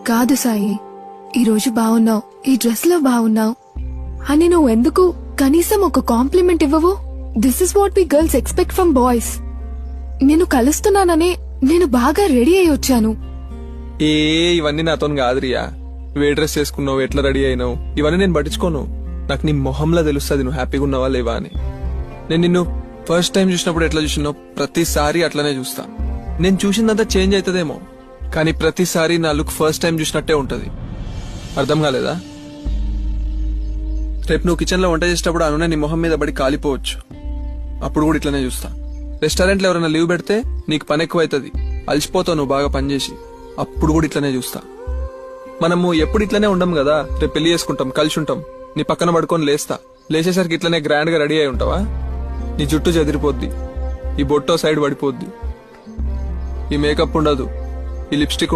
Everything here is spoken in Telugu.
కాదు సాయి, ఈరోజు బాగున్నావు, ఈ డ్రెస్ లో బాగున్నావు అని నువ్వెందుకు కనీసం ఒక కాంప్లిమెంట్ ఇవ్వవు? This is what we girls expect from boys. నేను కలుస్తున్నాననే నేను బాగా రెడీ అయి వచ్చాను. ఇవన్నీ నాతో కాదు రియా. నువ్వు ఏ డ్రెస్ చేసుకున్నావు, ఎట్లా రెడీ అయినావు, ఇవన్నీ నేను పట్టించుకోను. నాకు నీ మొహంలో తెలుస్తుంది నువ్వు హ్యాపీగా ఉన్నావా లేవా అని. నేను నిన్ను ఫస్ట్ టైం చూసినప్పుడు ఎట్లా చూసినావు ప్రతిసారి అట్లనే చూస్తా. నేను చూసిందంతా చేంజ్ అవుతుందేమో, కానీ ప్రతిసారి నా లుక్ ఫస్ట్ టైం చూసినట్టే ఉంటది. అర్థం కాలేదా? రేపు నువ్వు కిచెన్ లో వంట చేసేటప్పుడు అనునే నీ మొహం మీద పడి కాలిపోవచ్చు. అప్పుడు కూడా ఇట్లనే చూస్తా. రెస్టారెంట్ లో ఎవరైనా లీవ్ పెడితే నీకు పని ఎక్కువ అవుతుంది, అలసిపోతావు నువ్వు బాగా పనిచేసి. అప్పుడు కూడా ఇట్లనే చూస్తా. మనము ఎప్పుడు ఇట్లనే ఉండం కదా. రేపు పెళ్లి చేసుకుంటాం, కలిసి ఉంటాం. నీ పక్కన పడుకొని లేస్తా. లేచేసరికి ఇట్లనే గ్రాండ్ గా రెడీ అయి ఉంటావా? నీ జుట్టు చెదిరిపోద్ది, ఈ బొట్టో సైడ్ పడిపోద్ది, ఈ మేకప్ ఉండదు, ఈ లిప్స్టిక్